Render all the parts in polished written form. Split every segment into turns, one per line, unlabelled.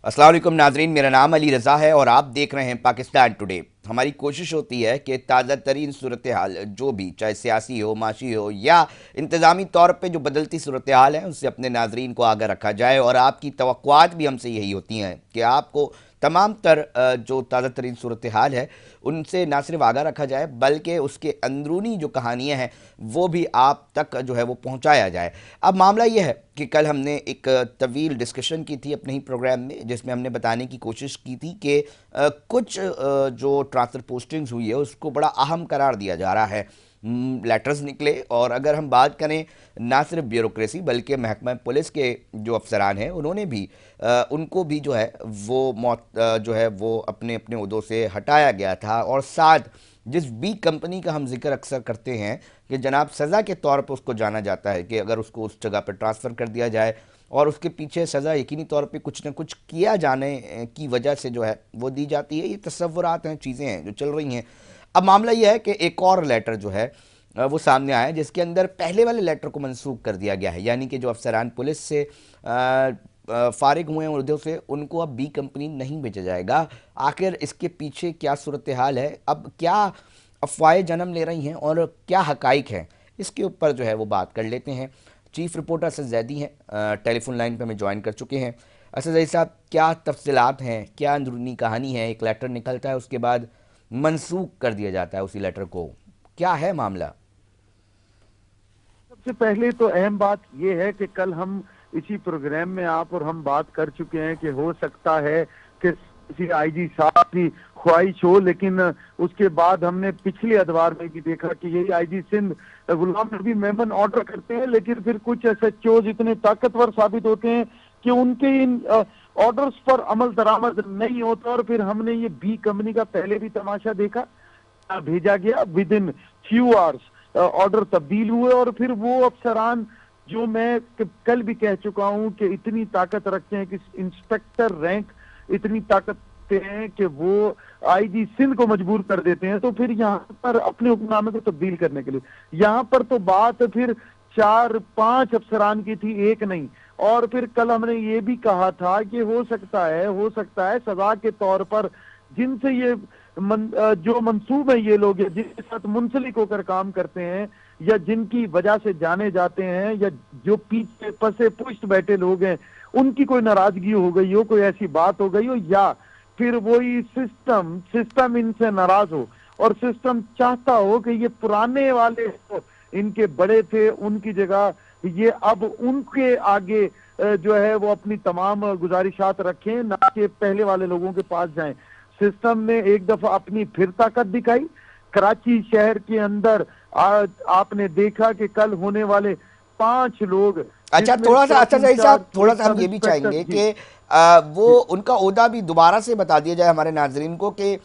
अस्सलाम वालेकुम नाजरीन, मेरा नाम अली रज़ा है और आप देख रहे हैं पाकिस्तान टुडे। हमारी कोशिश होती है कि ताज़ा तरीन सूरत हाल जो भी, चाहे सियासी हो, माशी हो या इंतज़ामी तौर पे जो बदलती सूरत हाल है, उससे अपने नाजरीन को आगाह रखा जाए। और आपकी तवक्कुआत भी हमसे यही होती हैं कि आपको तमाम तर जो ताज़ा तरीन सूरत हाल है उनसे ना सिर्फ आगाह रखा जाए, बल्कि उसके अंदरूनी जो कहानियाँ हैं वो भी आप तक जो है वो पहुँचाया जाए। अब मामला ये है कि कल हमने एक तवील डिस्कशन की थी अपने ही प्रोग्राम में, जिसमें हमने बताने की कोशिश की थी कि कुछ जो ट्रांसफ़र पोस्टिंग्स हुई है उसको बड़ा अहम करार दिया जा रहा है। लेटर्स निकले, और अगर हम बात करें ना सिर्फ ब्यूरोक्रेसी बल्कि महकमा पुलिस के जो अफसरान हैं उन्होंने भी उनको भी जो है वो मौत जो है वो अपने अपने ओहदों से हटाया गया था। और साथ जिस बी कंपनी का हम जिक्र अक्सर करते हैं कि जनाब सज़ा के तौर पर उसको जाना जाता है कि अगर उसको उस जगह पर ट्रांसफ़र कर दिया जाए और उसके पीछे सज़ा यकीनी तौर पे कुछ ना कुछ किया जाने की वजह से जो है वो दी जाती है। ये तसव्वुरात हैं, चीज़ें हैं जो चल रही हैं। अब मामला ये है कि एक और लेटर जो है वो सामने आया है, जिसके अंदर पहले वाले लेटर को मनसूख कर दिया गया है, यानी कि जो अफसरान पुलिस से फारिग हुए हैं उहदों से, उनको अब बी कंपनी नहीं भेजा जाएगा। आखिर इसके पीछे क्या सूरत हाल है, अब क्या अफवाहें जन्म ले रही हैं और क्या हकाइक हैं, इसके ऊपर जो है वो बात कर लेते हैं। चीफ रिपोर्टर असद जैदी हैं, टेलीफोन लाइन पे हमें ज्वाइन कर चुके हैं। असद जैदी साहब, क्या तफसीलात हैं, क्या अंदरूनी कहानी है? एक लेटर निकलता है, उसके बाद मनसूख कर दिया जाता है उसी लेटर को, क्या है मामला?
सबसे पहले तो अहम बात यह है कि कल हम इसी प्रोग्राम में आप और हम बात कर चुके हैं कि हो सकता है कि किसी आईजी साहब की ख्वाहिश हो, लेकिन उसके बाद हमने पिछले अदवार में भी देखा कि यही आईजी सिंध गुलाम नबी मेमन ऑर्डर करते हैं, लेकिन फिर कुछ एसएचओज इतने ताकतवर साबित होते हैं कि उनके इन ऑर्डर्स पर अमल दरामद नहीं होता। और फिर हमने ये बी कंपनी का पहले भी तमाशा देखा, भेजा गया with in few hours order तब्दील हुए, और फिर वो अफसरान जो मैं कल भी कह चुका हूं कि इतनी ताकत रखते हैं कि इंस्पेक्टर रैंक इतनी ताकत रखते हैं कि वो आईजी सिंध को मजबूर कर देते हैं, तो फिर यहाँ पर अपने हुक्मनामे को तब्दील करने के लिए यहाँ पर तो बात फिर 4-5 अफसरान की थी, एक नहीं। और फिर कल हमने ये भी कहा था कि हो सकता है सजा के तौर पर जिनसे ये जो मंसूब है, ये लोग जिनके साथ मुंसलिक होकर काम करते हैं या जिनकी वजह से जाने जाते हैं या जो पीछे पसे पुष्ट बैठे लोग हैं, उनकी कोई नाराजगी हो गई हो, कोई ऐसी बात हो गई हो, या फिर वही सिस्टम इनसे नाराज हो और सिस्टम चाहता हो कि ये पुराने वाले इनके बड़े थे उनकी जगह ये अब उनके आगे जो है वो अपनी तमाम गुजारिशात रखें, ना कि पहले वाले लोगों के पास जाएं। सिस्टम ने एक दफा अपनी फिर ताकत दिखाई कराची शहर के अंदर। आपने देखा कि कल होने वाले 5 लोग,
अच्छा,
जिसमें
थोड़ा सा अच्छा
चौकी
सही
इंचार्ज,
साहब, थोड़ा
एक
सा हम
सब
ये भी
इंस्पेक्टर
चाहेंगे
जी।
कि वो
जी
उनका ओहदा भी दोबारा से बता दिया जाए हमारे नाजरीन को कि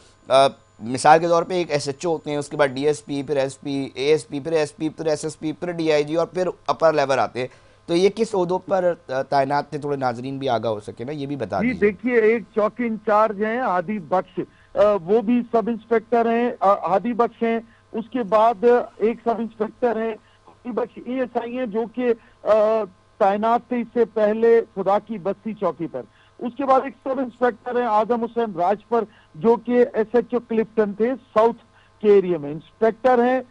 मिसाल के तौर पे एक एसएचओ होते हैं, उसके बाद डीएसपी, फिर एसपी, एएसपी, फिर एसपी, फिर एसएसपी, फिर डीआईजी और फिर अपर लेवल आते हैं। तो ये किस ओहदों पर तैनात थे? थोड़े नाजरीन भी आगाह हो सके ना, ये भी बता
जी,
दीजिए।
देखिए, एक चौकी इंचार्ज हैं आदि बख्श, वो भी सब इंस्पेक्टर हैं, आदि बख्श हैं। उसके बाद एक सब इंस्पेक्टर हैं आदि बख्श एएसआई हैं, जो कि तैनात थे इससे पहले खुदा की बस्ती चौकी पर। उसके बाद एक सब इंस्पेक्टर हैं आजम हुसैन राजपर, जो कि एसएचओ क्लिफ्टन थे साउथ के एरिया में। इंस्पेक्टर हैं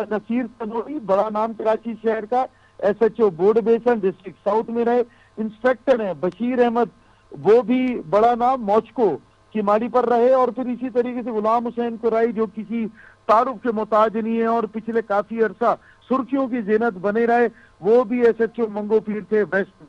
नसीर तनोरी, बड़ा नाम कराची शहर का, एसएचओ बोर्ड बेसन डिस्ट्रिक्ट साउथ में रहे। इंस्पेक्टर हैं बशीर अहमद, वो भी बड़ा नाम मौचको की माड़ी पर रहे। और फिर इसी तरीके से गुलाम हुसैन कुराई, जो किसी तारुफ के मोहताज नहीं है और पिछले काफी अरसा सुर्खियों की जेनत बने रहे, वो भी एसएचओ मंगो पीर थे वेस्ट में।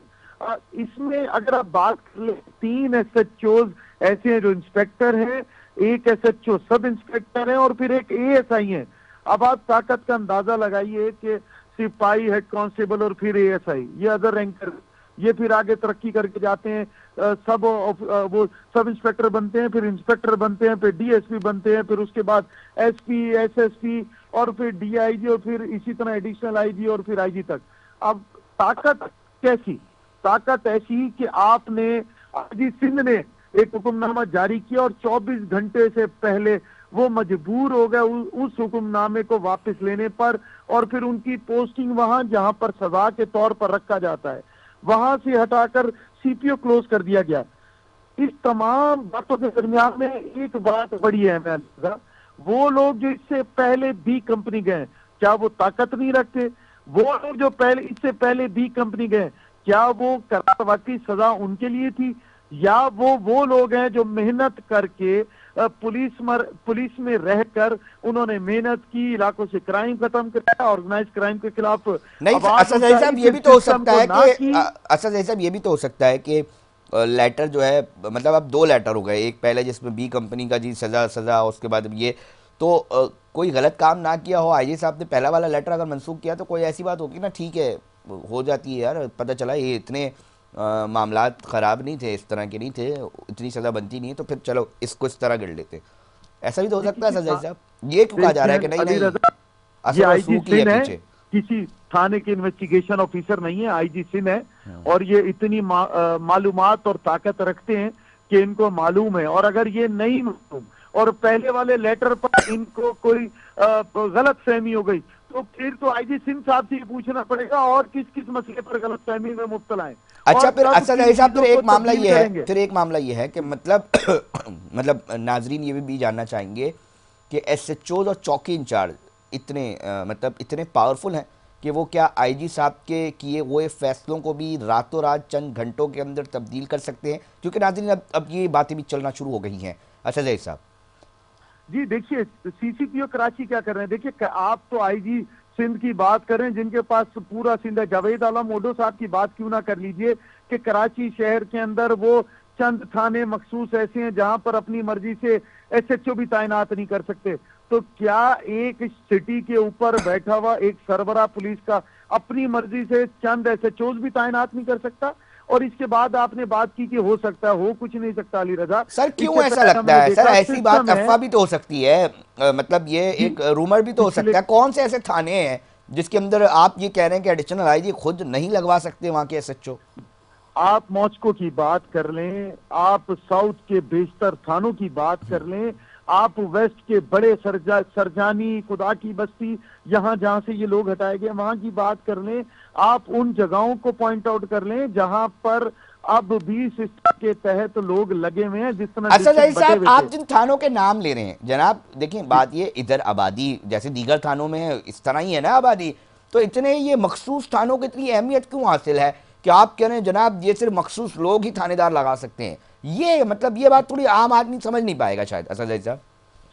इसमें अगर आप बात कर ले, 3 एसएचओ ऐसे हैं जो इंस्पेक्टर हैं, एक एसएचओ सब इंस्पेक्टर है और फिर एक एएसआई है। अब आप ताकत का अंदाजा लगाइए कि सिपाही, हेड कांस्टेबल और फिर एएसआई, ये अदर रैंकर, ये फिर आगे तरक्की करके जाते हैं, वो सब इंस्पेक्टर बनते हैं, फिर इंस्पेक्टर बनते हैं, फिर डीएसपी बनते हैं, फिर उसके बाद एसपी, एसएसपी और फिर डीआईजी और फिर इसी तरह एडिशनल आईजी और फिर आईजी तक। अब ताकत कैसी? ताकत ऐसी कि आपने आईजी सिंध ने एक हुक्मनामा जारी किया और 24 घंटे से पहले वो मजबूर हो गए उस हुक्मनामे को वापस लेने पर, और फिर उनकी पोस्टिंग वहां जहां पर सजा के तौर पर रखा जाता है, वहां से हटाकर सीपीओ क्लोज कर दिया गया। इस तमाम बातों के दरमियान में एक बात बड़ी अहम है, वो लोग जो इससे पहले बी कंपनी गए, क्या वो ताकत नहीं रखते? वो लोग जो पहले इससे पहले बी कंपनी गए, क्या वो करार की सजा उनके लिए थी? या वो लोग हैं जो मेहनत करके पुलिस में रहकर उन्होंने मेहनत की, इलाकों से क्राइम खत्म कराया, ऑर्गेनाइज क्राइम के खिलाफ
नहीं
आवाज
असद अली
उठाई,
साहब, ये
फिर
भी तो हो
सिस्टम
सकता
को
है
ना
कि
की।
असद अली साहब, ये भी तो हो सकता है कि लेटर जो है, मतलब अब दो लेटर हो गए, एक पहले जिसमें बी कंपनी का जी सजा सजा, उसके बाद अब ये, तो कोई गलत काम ना किया हो, आईजी साहब ने पहला वाला लेटर अगर मंसूख किया तो कोई ऐसी बात होगी ना, ठीक है हो जाती है यार, पता चला ये इतने मामलात ख़राब नहीं थे, इस तरह के नहीं थे, इतनी सज़ा बनती नहीं है, तो फिर चलो इसको इस तरह गिर लेते। ऐसा भी तो हो
ये
सकता है
किसी
सजा साहब, ये क्यों कहा जा रहा है कि
देखिए
नहीं
अली
नहीं
रजा, ये
असर
आईजी
रसूख ही है
सिंह है,
पीछे।
किसी थाने के इन्वेस्टिगेशन ऑफिसर नहीं है, आईजी सिंह है। और ये इतनी मालूमात और ताकत रखते हैं कि इनको मालूम है। और अगर ये नहीं मालूम और पहले वाले लेटर पर इनको कोई गलत फहमी हो गई, तो फिर तो आईजी सिंह साहब से पूछना पड़ेगा और किस किस मसले पर गलत फहमी में मुब्तला है
अच्छा,
और
फिर
कब
असद
किन
अली साहब, फिर
चीजों को
एक मामला
तब्दील
ये है,
करेंगे।
फिर एक मामला ये है कि मतलब मतलब नाजरीन ये भी जानना चाहेंगे कि एसएचओ और चौकी इंचार्ज इतने मतलब इतने पावरफुल हैं कि वो क्या आईजी साहब के किए हुए फैसलों को भी रातों रात चंद घंटों के अंदर तब्दील कर सकते हैं? क्योंकि नाजरीन अब ये बातें भी चलना शुरू हो गई हैं। असद अली साहब,
जी देखिए, सीसीपीओ कराची क्या कर रहे हैं? देखिए, आप तो आईजी सिंध की बात कर रहे हैं जिनके पास पूरा सिंध है। जावेद आलम ओडो साहब की बात क्यों ना कर लीजिए कि कराची शहर के अंदर वो चंद थाने मखसूस ऐसे हैं जहां पर अपनी मर्जी से एसएचओ भी तैनात नहीं कर सकते। तो क्या एक सिटी के ऊपर बैठा हुआ एक सरबरा पुलिस का अपनी मर्जी से चंद एसएचओ भी तैनात नहीं कर सकता? और इसके बाद आपने बात की कि हो सकता है, हो कुछ नहीं सकता अली रजा।
सर क्यों
इससे
ऐसा
पहले
लगता
हमने
है सर?
देखा
ऐसी बात
सिस्टम है।
अफवाह भी तो हो सकती है, मतलब ये
जी,
एक रूमर भी तो हो
पिछले
सकता है। कौन से ऐसे थाने हैं जिसके अंदर आप ये कह रहे हैं कि एडिशनल आईजी खुद नहीं लगवा सकते वहां के एसएचओ?
आप मॉस्को की बात कर लें, आप साउथ के बेशतर थानों की बात कर लें, आप वेस्ट के बड़े सरजानी, खुदा की बस्ती, यहाँ जहां से ये लोग हटाए गए वहां की बात कर लें, आप उन जगहों को पॉइंट आउट कर लें जहां पर अब भी सिस्टम के तहत लोग लगे हुए हैं, जिस तरह
असद अली
डिस्ट्रिक्ट बटे
साहब,
हुए
आप
थे।
जिन थानों के नाम ले रहे हैं जनाब, देखिए
जी,
बात ये, इधर आबादी जैसे दीगर थानों में है इस तरह ही है ना आबादी, तो इतने ये मखसूस थानों की इतनी अहमियत क्यों हासिल है कि आप कह रहे हैं जनाब ये सिर्फ मखसूस लोग ही थानेदार लगा सकते हैं? ये मतलब ये बात थोड़ी आम आदमी समझ नहीं पाएगा शायद असद अली साहब।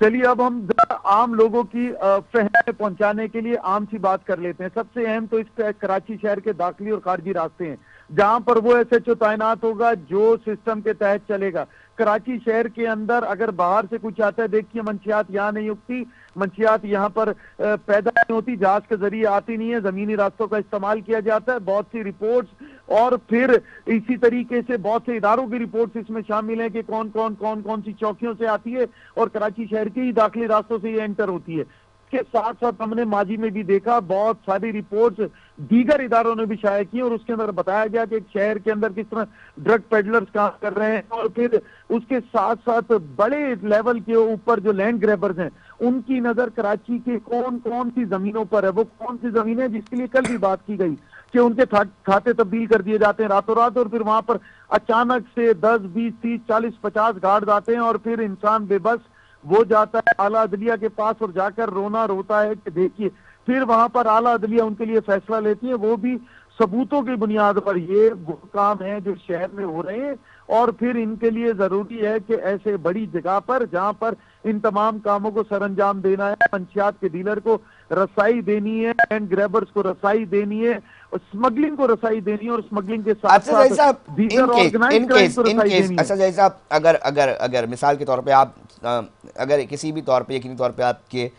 चलिए अब हम जरा आम लोगों की फहम पहुंचाने के लिए आम सी बात कर लेते हैं। सबसे अहम तो इस कराची शहर के दाखिली और खारजी रास्ते हैं जहां पर वो एसएचओ तैनात होगा जो सिस्टम के तहत चलेगा। कराची शहर के अंदर अगर बाहर से कुछ आता है, देखिए मंशियात यहाँ नहीं उगती, मंशियात यहाँ पर पैदा नहीं होती, जहाज के जरिए आती नहीं है, जमीनी रास्तों का इस्तेमाल किया जाता है। बहुत सी रिपोर्ट्स और फिर इसी तरीके से बहुत से इदारों की रिपोर्ट्स इसमें शामिल है कि कौन कौन सी चौकियों से आती है और कराची शहर के ही दाखिली रास्तों से ये एंटर होती है। के साथ साथ हमने माजी में भी देखा, बहुत सारी रिपोर्ट्स दीगर इदारों ने भी शाया की और उसके अंदर बताया गया कि एक शहर के अंदर किस तरह ड्रग पेडलर्स काम कर रहे हैं। और फिर उसके साथ साथ बड़े लेवल के ऊपर जो लैंड ग्रैबर्स हैं उनकी नजर कराची के कौन कौन सी जमीनों पर है। वो कौन सी जमीन है जिसके लिए कल भी बात की गई कि उनके खाते तब्दील कर दिए जाते हैं रातों रात, और फिर वहां पर अचानक से 10, 20, 30, 40, 50 गार्ड आते हैं और फिर इंसान बेबस वो जाता है आला अदलिया के पास और जाकर रोना रोता है कि देखिए, फिर वहां पर आला अदलिया उनके लिए फैसला लेती है, वो भी सबूतों की बुनियाद पर। ये वो काम है जो शहर में हो रहे हैं और फिर इनके लिए जरूरी है कि ऐसे बड़ी जगह पर जहां पर इन तमाम कामों को सरंजाम देना है, मंशियात के डीलर को रसाई देनी है, एंड ग्रैबर्स को रसाई देनी है, स्मगलिंग को रसाई देनी है और स्मगलिंग के साथ
अच्छा जय साहब,
साथ दीगर ऑर्गेनाइज क्राइम को
इन
रसाई
केस
देनी
अच्छा
है।
जय साहब, अगर अगर अगर मिसाल के तौर पे आप अगर किसी भी तौर पे, यकीनी तौर पे आपके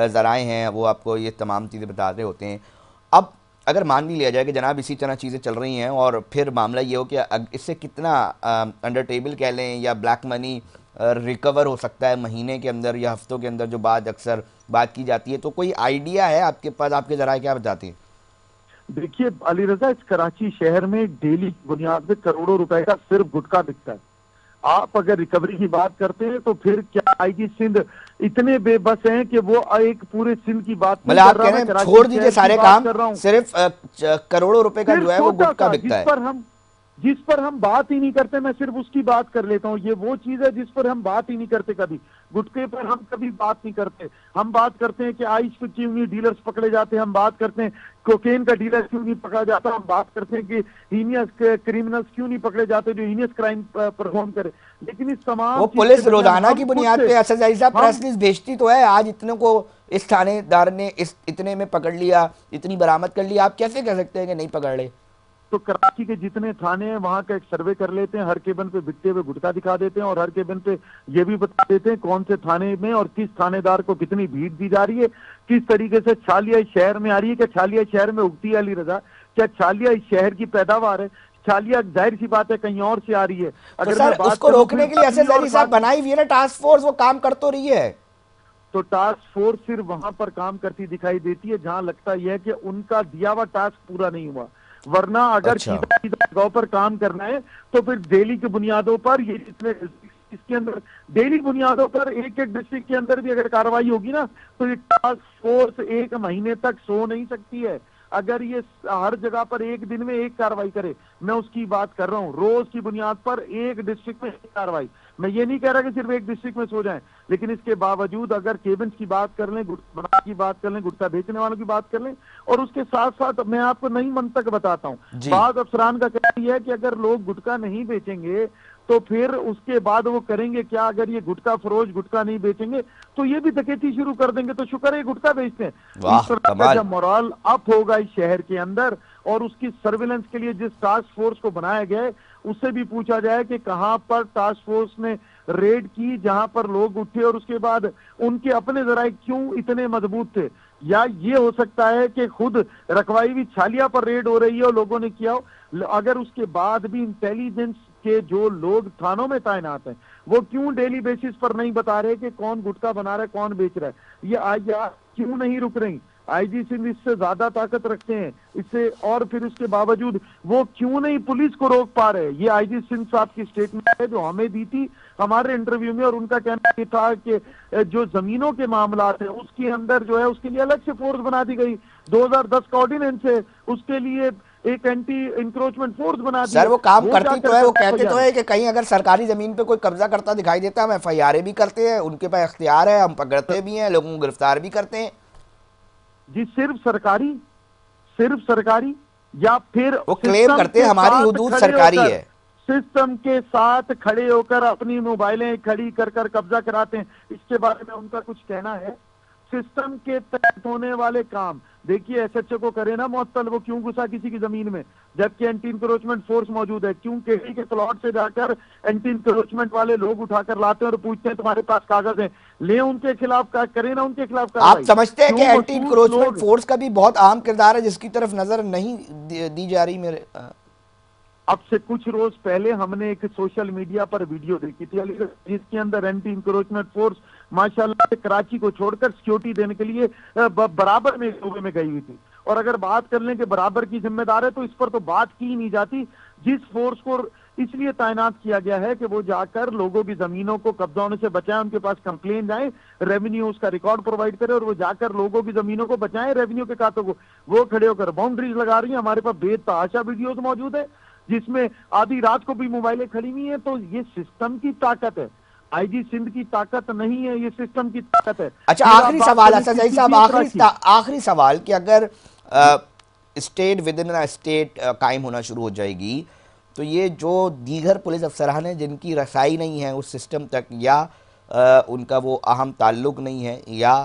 ज़राए हैं वो आपको ये तमाम चीज़ें बता रहे होते हैं, अब अगर मान भी लिया जाए कि जनाब इसी तरह चीज़ें चल रही हैं और फिर मामला ये हो कि इससे कितना अंडर टेबल कह लें या ब्लैक मनी रिकवर हो सकता है महीने के अंदर या हफ्तों के अंदर, जो बात अक्सर बात की जाती है, तो कोई आइडिया है आपके पास? आपके ज़राए क्या बताते हैं?
देखिए अली रजा, इस कराची शहर में डेली की बुनियाद पे करोड़ों रुपए का सिर्फ गुटखा बिकता है। आप अगर रिकवरी की बात करते हैं तो फिर क्या आईजी सिंध इतने बेबस हैं कि वो एक पूरे सिंध की बात नहीं
मतलब
कर
आप
रहा,
कह रहे
मैं
हैं
कराची
छोड़ दीजिए
शहर की
सारे
बात
काम,
कर रहा हूं।
सिर्फ करोड़ों रुपए का
सिर्फ
जो है वो
छोटा
गुटखा
सा
बिकता है।
जिस पर हम बात ही नहीं करते, मैं सिर्फ उसकी बात कर लेता हूँ। ये वो चीज है जिस पर हम बात ही नहीं करते कभी। गुटखे पर हम कभी बात नहीं करते। हम बात करते हैं कि आइस पे क्यों नहीं डीलर्स पकड़े जाते, हम बात करते हैं कोकेन का डीलर क्यों नहीं पकड़ा जाता, हम बात करते हैं कि हीनियस क्रिमिनल्स क्यों नहीं पकड़े जाते जो हीनियस क्राइम परफॉर्म करे। लेकिन इस
वो
तमाम चीज के
पुलिस
दरमियान
रोजाना की
हम खुद
बुनियाद
से
पे असद अली साहब
हम
प्रेस रिलीज भेजती तो है, आज इतने को इस थानेदार ने इस इतने में पकड़ लिया, इतनी बरामद कर लिया, आप कैसे कह सकते हैं कि नहीं पकड़ ले?
तो कराची के जितने थाने हैं वहां का एक सर्वे कर लेते हैं, हर केबन पे बिकते हुए गुटखा दिखा देते हैं और हर केबन पे ये भी बता देते हैं कौन से थाने में और किस थानेदार को कितनी भीड़ दी जा रही है, किस तरीके से छालिया इस शहर में आ रही है। क्या छालिया शहर में उगती है अली रजा? क्या छालिया इस शहर की पैदावार है? छालिया जाहिर सी बात है कहीं और से आ रही है।
तो
अगर
सर
मैं बात
उसको
करूं
रोकने
फिर
के लिए
दूसरी
असद
और
अली साहब
बात,
बनाई हुई है ना टास्क फोर्स, वो काम कर तो रही है।
तो टास्क फोर्स सिर्फ वहां पर काम करती दिखाई देती है जहां लगता यह है कि उनका दिया हुआ टास्क पूरा नहीं हुआ। वरना अगर
अच्छा।
सीधा सीधा जगह पर काम करना है तो फिर डेली की बुनियादों पर ये जितने इसके अंदर डेली बुनियादों पर एक एक डिस्ट्रिक्ट के अंदर भी अगर कार्रवाई होगी ना तो ये टास्क फोर्स एक महीने तक सो नहीं सकती है। अगर ये हर जगह पर एक दिन में एक कार्रवाई करे, मैं उसकी बात कर रहा हूं, रोज की बुनियाद पर एक डिस्ट्रिक्ट में एक कार्रवाई। मैं ये नहीं कह रहा कि सिर्फ एक डिस्ट्रिक्ट में सो जाएं, लेकिन इसके बावजूद अगर केबिन की बात कर लें, गुटखा की बात कर लें, गुटखा बेचने वालों की बात कर लें, और उसके साथ साथ मैं आपको नई मंतक बताता हूं।
जी।
बाद अफसरान का कहना यह है कि अगर लोग गुटखा नहीं बेचेंगे तो फिर उसके बाद वो करेंगे क्या? अगर ये गुटखा फरोश गुटखा नहीं बेचेंगे तो ये भी डकैती शुरू कर देंगे। तो शुक्र है ये गुटखा बेचते हैं।
वाह,
इस तरह का
कमाल।
जब मोरल अप होगा इस शहर के अंदर और उसकी सर्विलेंस के लिए जिस टास्क फोर्स को बनाया गया है उससे भी पूछा जाए कि कहां पर टास्क फोर्स ने रेड की जहां पर लोग उठे और उसके बाद उनके अपने जराये क्यों इतने मजबूत थे। या ये हो सकता है कि खुद रखवाई भी छालिया पर रेड हो रही है और लोगों ने किया हो, अगर उसके बाद भी इंटेलिजेंस के जो लोग थानों में तैनात हैं वो क्यों डेली बेसिस पर नहीं बता रहे कि कौन गुटखा बना रहा है, कौन बेच रहा है। ये आज क्यों नहीं रुक रही? आईजी सिंध इससे ज्यादा ताकत रखते हैं इससे, और फिर उसके बावजूद वो क्यों नहीं पुलिस को रोक पा रहे? ये आईजी सिंध साहब की स्टेटमेंट है जो हमें दी थी हमारे इंटरव्यू में, और उनका कहना ये था कि जो जमीनों के मामलात है उसके अंदर जो है उसके लिए अलग से फोर्स बना दी गई। 2010 का ऑर्डिनेंस है, उसके लिए एक एंटी इंक्रोचमेंट फोर्स बना दी
सर
है।
वो काम करती
जाकर
तो है, वो
करता
कहते तो है कि कहीं अगर सरकारी जमीन पे कोई कब्जा करता दिखाई देता है हम एफआईआर भी करते हैं, उनके पास इख्तियार है, हम पकड़ते भी हैं, लोगों को गिरफ्तार भी करते हैं।
जी सिर्फ सरकारी या फिर
वो क्लेम करते हैं हमारी हुदूद सरकारी है।
सिस्टम के साथ खड़े होकर अपनी मोबाइलें खड़ी कर कर कब्जा कराते हैं। इसके बारे में उनका कुछ कहना है? सिस्टम के तहत होने वाले काम देखिए, एसएचओ को करे ना मुअत्तल, वो क्यों घुसा किसी की जमीन में जबकि एंटी इंक्रोचमेंट फोर्स मौजूद है? क्यों केडी के प्लॉट से जाकर एंटी इंक्रोचमेंट वाले लोग उठाकर लाते हैं और पूछते हैं तुम्हारे पास कागज है, ले उनके खिलाफ करें ना उनके खिलाफ
आप
कार्रवाई।
समझते हैं कि
क्यों
एंटी
मखसूस
इंक्रोचमेंट
लोग
फोर्स का भी बहुत अहम किरदार है जिसकी तरफ नजर नहीं दी जा रही मेरे?
अब से कुछ रोज पहले हमने एक सोशल मीडिया पर वीडियो देखी थी जिसके अंदर एंटी इंक्रोचमेंट फोर्स माशाल्लाह से कराची को छोड़कर सिक्योरिटी देने के लिए बराबर में सूबे में गई हुई थी। और अगर बात कर लें कि बराबर की जिम्मेदार है तो इस पर तो बात की नहीं जाती। जिस फोर्स को इसलिए तैनात किया गया है कि वो जाकर लोगों की जमीनों को कब्जा होने से बचाएं, उनके पास कंप्लेन जाए, रेवेन्यू उसका रिकॉर्ड प्रोवाइड करे और वो जाकर लोगों की जमीनों को बचाएं, रेवेन्यू के खातों को। वो खड़े होकर बाउंड्रीज लगा रही है। हमारे पास बेतहाशा वीडियोज मौजूद है जिसमें आधी रात को भी मोबाइलें खड़ी हुई हैं। तो ये सिस्टम की ताकत है, आईजी सिंध की ताकत नहीं है, ये सिस्टम की ताकत है।
अच्छा, आखिरी सवाल असद अली साहब, आखिरी सवाल कि अगर state with in a state कायम होना शुरू हो जाएगी तो ये जो दीगर पुलिस अफसरान हैं जिनकी रसाई नहीं है उस सिस्टम तक, या उनका वो अहम ताल्लुक नहीं है, या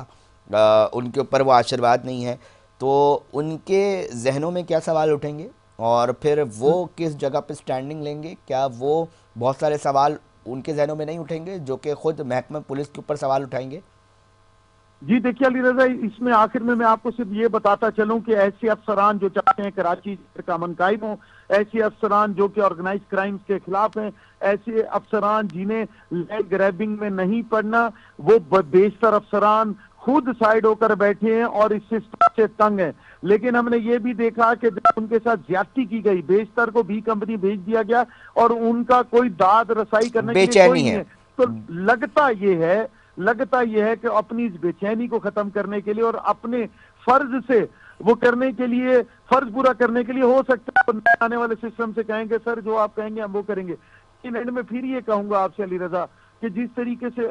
उनके ऊपर वो आशीर्वाद नहीं है, तो उनके जहनों में क्या सवाल उठेंगे और फिर वो किस जगह पे स्टैंडिंग लेंगे? क्या वो बहुत सारे सवाल उनके जहनों में नहीं उठेंगे जो कि खुद महकमा पुलिस के ऊपर सवाल उठाएंगे?
जी देखिए अली रजा, इसमें आखिर में मैं आपको सिर्फ ये बताता चलूं कि ऐसे अफसरान जो चाहते हैं कराची का अमन कायम हो, ऐसे अफसरान जो कि ऑर्गेनाइज क्राइम्स के खिलाफ हैं, ऐसे अफसरान जिन्हें लैंड ग्रैबिंग में नहीं पड़ना, वो बेशतर अफसरान खुद साइड होकर बैठे हैं और इस सिस्टम से तंग हैं। लेकिन हमने ये भी देखा कि जब उनके साथ ज्यादती की गई, बेशतर को बी कंपनी भेज दिया गया और उनका कोई दाद रसाई करने के लिए कोई नहीं है। तो लगता यह है कि अपनी इस बेचैनी को खत्म करने के लिए और अपने फर्ज से वो करने के लिए, फर्ज पूरा करने के लिए हो सकता है नए आने वाले सिस्टम से कहेंगे सर जो आप कहेंगे हम वो करेंगे। इन एंड में फिर ये कहूंगा आपसे अली रजा कि जिस तरीके से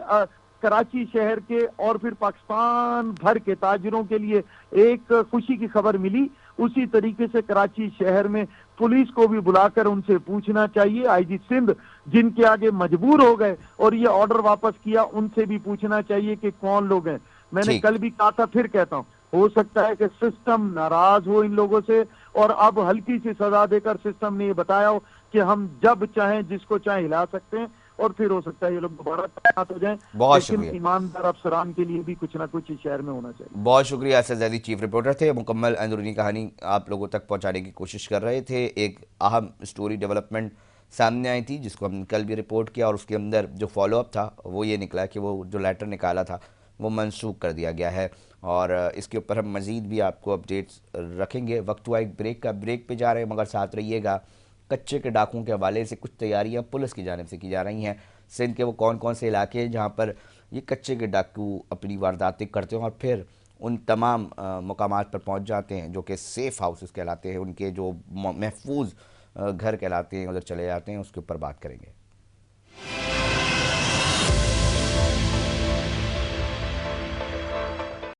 कराची शहर के और फिर पाकिस्तान भर के ताजिरों के लिए एक खुशी की खबर मिली, उसी तरीके से कराची शहर में पुलिस को भी बुलाकर उनसे पूछना चाहिए। आईजी सिंध जिनके आगे मजबूर हो गए और ये ऑर्डर वापस किया, उनसे भी पूछना चाहिए कि कौन लोग हैं। मैंने
ठीक।
कल भी कहा था, फिर कहता हूं, हो सकता है कि सिस्टम नाराज हो इन लोगों से और अब हल्की सी सजा देकर सिस्टम ने ये बताया हो कि हम जब चाहें जिसको चाहे हिला सकते हैं, और फिर हो सकता है ये लोग दोबारा तैनात हो जाएं।
बहुत
लेकिन
शुक्रिया।
ईमानदार अफसरान के लिए भी कुछ ना कुछ इस शहर में होना चाहिए।
बहुत शुक्रिया। असद जैदी चीफ रिपोर्टर थे, मुकम्मल अंदरूनी कहानी आप लोगों तक पहुंचाने की कोशिश कर रहे थे। एक अहम स्टोरी डेवलपमेंट सामने आई थी जिसको हमने कल भी रिपोर्ट किया, और उसके अंदर जो फॉलोअप था वो ये निकला कि वो जो लेटर निकाला था वो मनसूख कर दिया गया है। और इसके ऊपर हम मज़ीद भी आपको अपडेट्स रखेंगे। वक्त हुआ एक ब्रेक का, ब्रेक पे जा रहे हैं, मगर साथ रहिएगा। कच्चे के डाकों के हवाले से कुछ तैयारियां पुलिस की जानिब से की जा रही हैं। सिंध के वो कौन कौन से इलाके हैं जहाँ पर ये कच्चे के डाकू अपनी वारदातें करते हैं और फिर उन तमाम मकामात पर पहुँच जाते हैं जो कि सेफ़ हाउसेस कहलाते हैं, उनके जो महफूज घर कहलाते हैं, उधर चले जाते हैं, उसके ऊपर बात करेंगे।